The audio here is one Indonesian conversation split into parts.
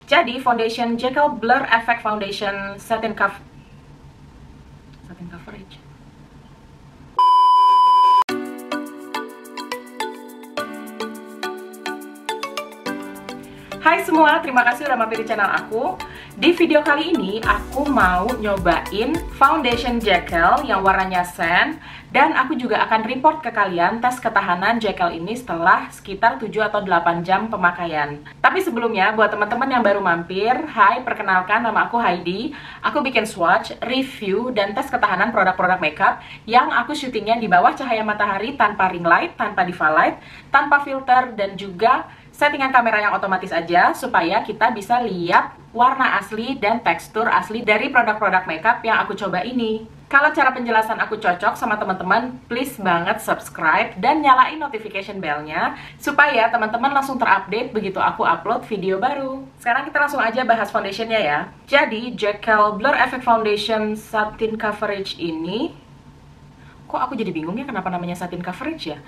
Jadi foundation Jekyll Blur Effect Foundation Satin Coverage. Hai semua, terima kasih udah mampir di channel aku. Di video kali ini aku mau nyobain foundation Jekyll yang warnanya sand. Dan aku juga akan report ke kalian tes ketahanan Jekyll ini setelah sekitar 7 atau 8 jam pemakaian. Tapi sebelumnya, buat teman-teman yang baru mampir, hai, perkenalkan, nama aku Heidi. Aku bikin swatch, review, dan tes ketahanan produk-produk makeup yang aku syutingnya di bawah cahaya matahari tanpa ring light, tanpa diva light, tanpa filter, dan juga settingan kamera yang otomatis aja supaya kita bisa lihat warna asli dan tekstur asli dari produk-produk makeup yang aku coba ini. Kalau cara penjelasan aku cocok sama teman-teman, please banget subscribe dan nyalain notification bell-nya supaya teman-teman langsung terupdate begitu aku upload video baru. Sekarang kita langsung aja bahas foundationnya ya. Jadi Jekyll Blur Effect Foundation Satin Coverage ini, kok aku jadi bingung ya kenapa namanya satin coverage ya?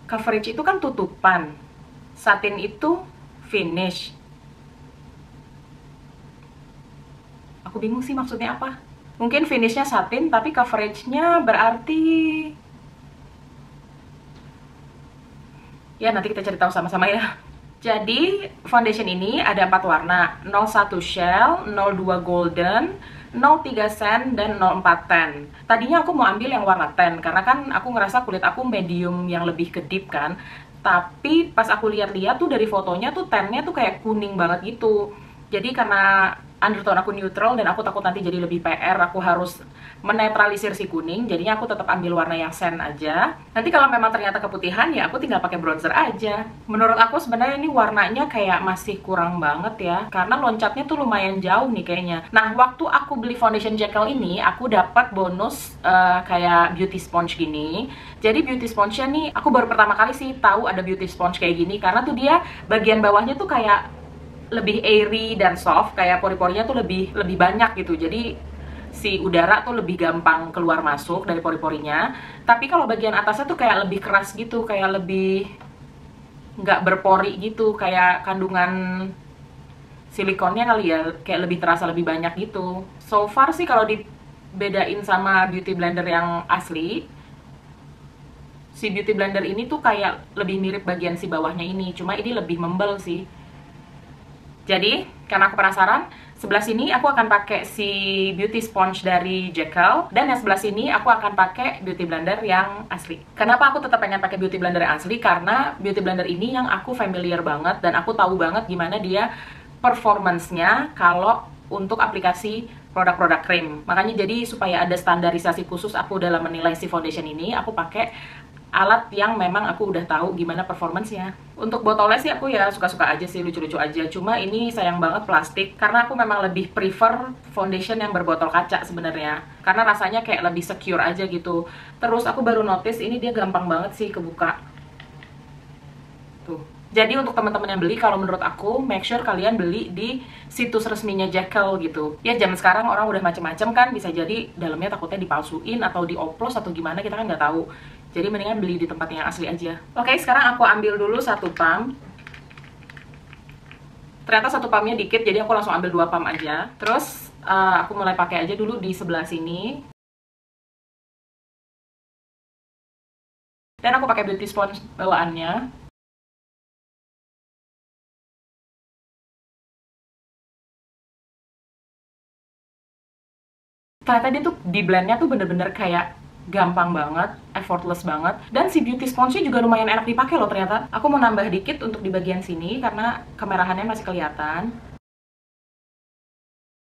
Coverage itu kan tutupan, satin itu finish. Aku bingung sih maksudnya apa. Mungkin finishnya satin tapi coveragenya berarti ya nanti kita cari tahu sama-sama ya. Jadi foundation ini ada 4 warna, 01 shell, 02 golden, 03 sand, dan 04 tan. Tadinya aku mau ambil yang warna tan karena kan aku ngerasa kulit aku medium yang lebih ke deep kan. Tapi pas aku lihat-lihat tuh dari fotonya tuh tannya tuh kayak kuning banget gitu. Jadi karena undertone aku neutral dan aku takut nanti jadi lebih PR, aku harus menetralisir si kuning, jadinya aku tetap ambil warna yang sand aja. Nanti kalau memang ternyata keputihan ya aku tinggal pakai bronzer aja. Menurut aku sebenarnya ini warnanya kayak masih kurang banget ya, karena loncatnya tuh lumayan jauh nih kayaknya. Nah, waktu aku beli foundation Jekyll ini, aku dapat bonus kayak beauty sponge gini. Jadi beauty sponge-nya nih, aku baru pertama kali sih tahu ada beauty sponge kayak gini, karena tuh dia bagian bawahnya tuh kayak lebih airy dan soft, kayak pori-porinya tuh lebih banyak gitu. Jadi si udara tuh lebih gampang keluar masuk dari pori-porinya. Tapi kalau bagian atasnya tuh kayak lebih keras gitu, kayak lebih nggak berpori gitu, kayak kandungan silikonnya kali ya, kayak lebih terasa lebih banyak gitu. So far sih kalau dibedain sama beauty blender yang asli, si beauty blender ini tuh kayak lebih mirip bagian si bawahnya ini, cuma ini lebih membel sih. Jadi, karena aku penasaran, sebelah sini aku akan pakai si beauty sponge dari Jekyll, dan yang sebelah sini aku akan pakai beauty blender yang asli. Kenapa aku tetap pengen pakai beauty blender yang asli? Karena beauty blender ini yang aku familiar banget, dan aku tahu banget gimana dia performance-nya kalau untuk aplikasi produk-produk krim. Makanya jadi supaya ada standarisasi khusus aku dalam menilai si foundation ini, aku pakai alat yang memang aku udah tahu gimana performance-nya. Untuk botolnya sih aku ya suka-suka aja sih, lucu-lucu aja. Cuma ini sayang banget plastik, karena aku memang lebih prefer foundation yang berbotol kaca sebenarnya. Karena rasanya kayak lebih secure aja gitu. Terus aku baru notice ini dia gampang banget sih kebuka. Tuh. Jadi untuk teman-teman yang beli, kalau menurut aku, make sure kalian beli di situs resminya Jekyll gitu. Ya zaman sekarang orang udah macem-macem kan, bisa jadi dalamnya takutnya dipalsuin atau dioplos atau gimana, kita kan nggak tahu. Jadi mendingan beli di tempat yang asli aja. Oke, sekarang aku ambil dulu 1 pump. Ternyata 1 pumpnya dikit, jadi aku langsung ambil 2 pump aja. Terus aku mulai pakai aja dulu di sebelah sini. Dan aku pakai beauty sponge bawaannya. Ternyata dia tuh di blendnya tuh bener-bener kayak gampang banget, effortless banget. Dan si beauty sponge-nya juga lumayan enak dipakai loh ternyata. Aku mau nambah dikit untuk di bagian sini karena kemerahannya masih kelihatan.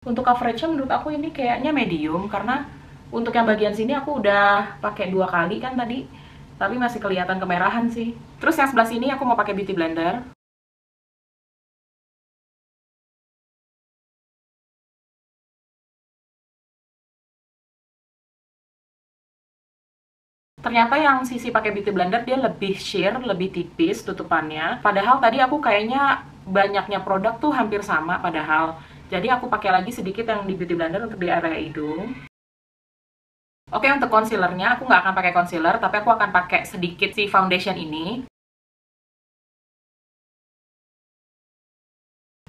Untuk coverage-nya menurut aku ini kayaknya medium, karena untuk yang bagian sini aku udah pakai 2 kali kan tadi, tapi masih kelihatan kemerahan sih. Terus yang sebelah sini aku mau pakai beauty blender. Ternyata yang sisi pakai beauty blender dia lebih sheer, lebih tipis tutupannya. Padahal tadi aku kayaknya banyaknya produk tuh hampir sama padahal. Jadi aku pakai lagi sedikit yang di beauty blender untuk di area hidung. Oke, untuk concealernya aku nggak akan pakai concealer, tapi aku akan pakai sedikit si foundation ini.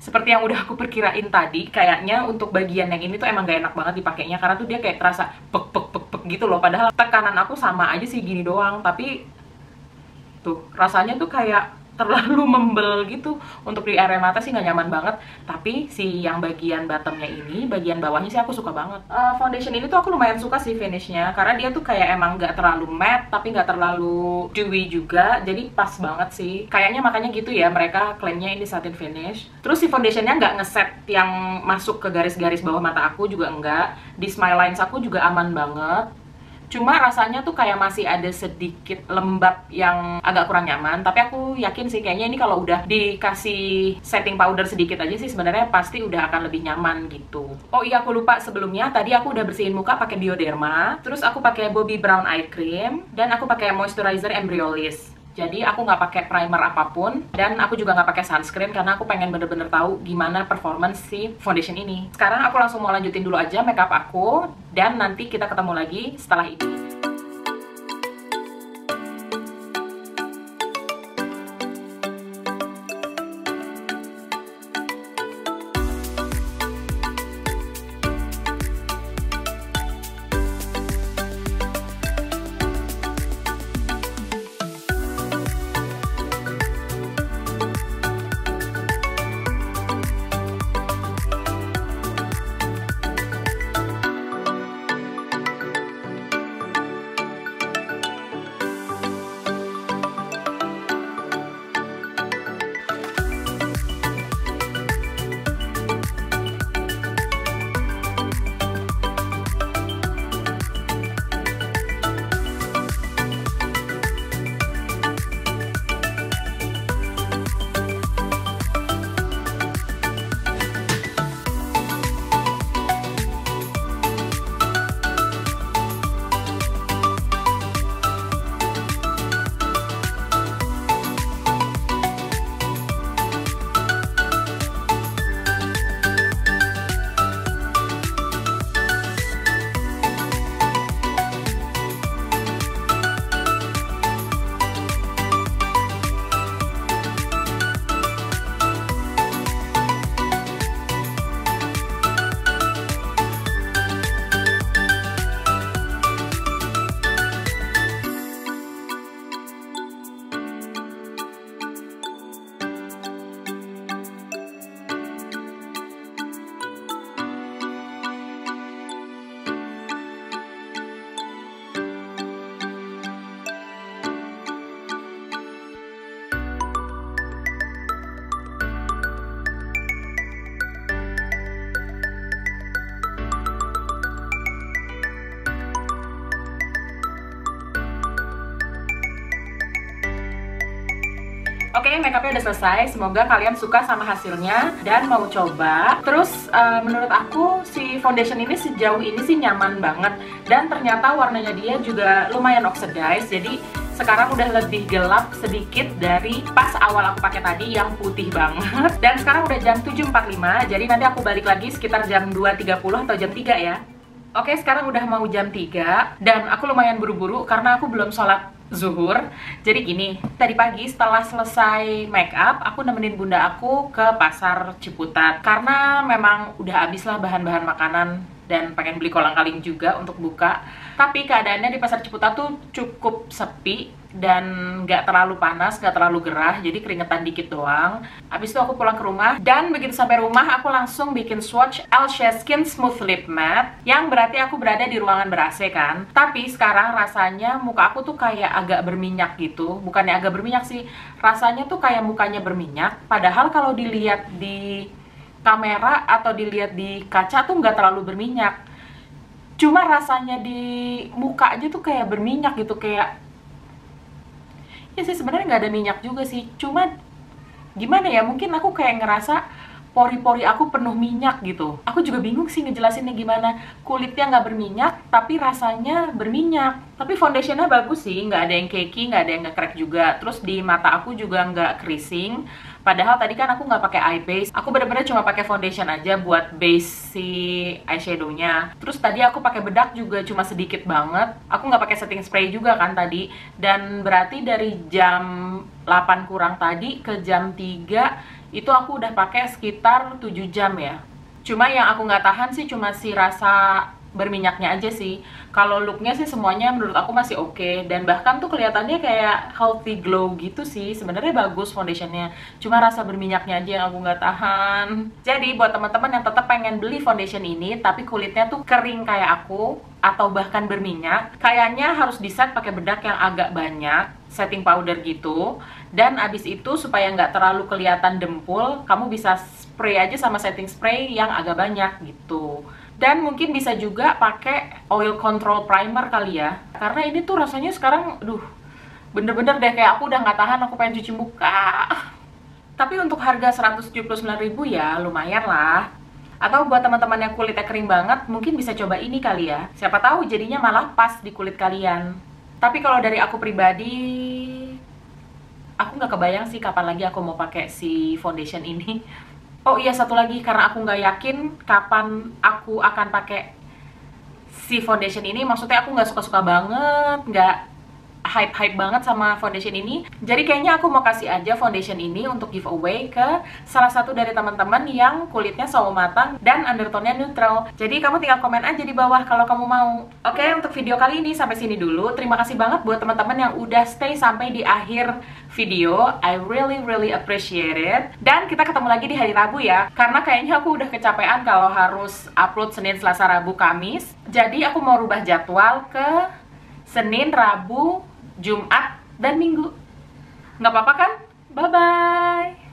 seperti yang udah aku perkirain tadi, kayaknya untuk bagian yang ini tuh emang gak enak banget dipakainya, karena tuh dia kayak terasa pek pek pek pek gitu loh. Padahal tekanan aku sama aja sih gini doang, tapi tuh rasanya tuh kayak terlalu membel gitu. Untuk di area mata sih nggak nyaman banget, tapi si yang bagian bottomnya ini, bagian bawahnya sih aku suka banget. Foundation ini tuh aku lumayan suka sih finishnya, karena dia tuh kayak emang nggak terlalu matte tapi nggak terlalu dewy juga, jadi pas banget sih. Kayaknya makanya gitu ya mereka klaimnya ini satin finish. Terus si foundationnya nggak ngeset yang masuk ke garis-garis bawah mata aku juga enggak. Di smile lines aku juga aman banget. Cuma rasanya tuh kayak masih ada sedikit lembab yang agak kurang nyaman. Tapi aku yakin sih kayaknya ini kalau udah dikasih setting powder sedikit aja sih sebenarnya pasti udah akan lebih nyaman gitu. Oh iya, aku lupa sebelumnya, tadi aku udah bersihin muka pakai Bioderma, terus aku pakai Bobbi Brown Eye Cream, dan aku pakai moisturizer Embryolisse. Jadi aku nggak pakai primer apapun, dan aku juga nggak pakai sunscreen karena aku pengen bener-bener tahu gimana performance si foundation ini. Sekarang aku langsung mau lanjutin dulu aja makeup aku, dan nanti kita ketemu lagi setelah ini. Oke, makeupnya udah selesai. Semoga kalian suka sama hasilnya dan mau coba. Terus menurut aku si foundation ini sejauh ini sih nyaman banget, dan ternyata warnanya dia juga lumayan oxidize. Jadi sekarang udah lebih gelap sedikit dari pas awal aku pakai tadi yang putih banget. Dan sekarang udah jam 7.45, jadi nanti aku balik lagi sekitar jam 2.30 atau jam 3 ya. Oke, sekarang udah mau jam 3 dan aku lumayan buru-buru karena aku belum sholat zuhur. Jadi gini, tadi pagi setelah selesai make up, aku nemenin bunda aku ke pasar Ciputat karena memang udah habis lah bahan-bahan makanan dan pengen beli kolang-kaling juga untuk buka. Tapi keadaannya di pasar Ciputat tuh cukup sepi dan nggak terlalu panas, nggak terlalu gerah, jadi keringetan dikit doang. Habis itu aku pulang ke rumah, dan begitu sampai rumah aku langsung bikin swatch Elsha Skin Smooth Lip Matte, yang berarti aku berada di ruangan ber-AC kan. Tapi sekarang rasanya muka aku tuh kayak agak berminyak gitu. Bukannya agak berminyak sih, rasanya tuh kayak mukanya berminyak. Padahal kalau dilihat di kamera atau dilihat di kaca tuh nggak terlalu berminyak. Cuma rasanya di muka aja tuh kayak berminyak gitu, kayak ya sih sebenarnya nggak ada minyak juga sih, cuma gimana ya, mungkin aku kayak ngerasa pori-pori aku penuh minyak gitu. Aku juga bingung sih ngejelasinnya gimana. Kulitnya nggak berminyak tapi rasanya berminyak. Tapi foundationnya bagus sih, nggak ada yang cakey, nggak ada yang nge-crack juga. Terus di mata aku juga nggak creasing. Padahal tadi kan aku nggak pakai eye base, aku bener-bener cuma pakai foundation aja buat base si eyeshadow-nya. Terus tadi aku pakai bedak juga cuma sedikit banget. Aku nggak pakai setting spray juga kan tadi. Dan berarti dari jam 8 kurang tadi ke jam 3 itu aku udah pakai sekitar 7 jam ya. Cuma yang aku nggak tahan sih cuma si rasa berminyaknya aja sih. Kalau looknya sih semuanya menurut aku masih oke, dan bahkan tuh kelihatannya kayak healthy glow gitu sih. Sebenarnya bagus foundationnya, cuma rasa berminyaknya aja yang aku nggak tahan. Jadi buat teman-teman yang tetap pengen beli foundation ini tapi kulitnya tuh kering kayak aku atau bahkan berminyak, kayaknya harus di set pakai bedak yang agak banyak, setting powder gitu. Dan abis itu supaya nggak terlalu kelihatan dempul, kamu bisa spray aja sama setting spray yang agak banyak gitu. Dan mungkin bisa juga pakai oil control primer kali ya, karena ini tuh rasanya sekarang, bener-bener deh kayak aku udah nggak tahan, aku pengen cuci muka. Tapi untuk harga 179.000 ya lumayan lah. Atau buat teman-teman yang kulitnya kering banget, mungkin bisa coba ini kali ya. Siapa tahu jadinya malah pas di kulit kalian. Tapi kalau dari aku pribadi, aku nggak kebayang sih kapan lagi aku mau pakai si foundation ini. Oh iya, satu lagi, karena aku nggak yakin kapan aku akan pakai si foundation ini. Maksudnya aku nggak suka-suka banget, nggak hype-hype banget sama foundation ini. Jadi kayaknya aku mau kasih aja foundation ini untuk giveaway ke salah satu dari teman-teman yang kulitnya sawo matang dan undertone-nya neutral. Jadi kamu tinggal komen aja di bawah kalau kamu mau. Oke, untuk video kali ini sampai sini dulu. Terima kasih banget buat teman-teman yang udah stay sampai di akhir video. I really appreciate it. Dan kita ketemu lagi di hari Rabu ya, karena kayaknya aku udah kecapean kalau harus upload Senin, Selasa, Rabu, Kamis. Jadi aku mau rubah jadwal ke Senin, Rabu, Jumat, dan Minggu. Nggak apa-apa kan? Bye-bye!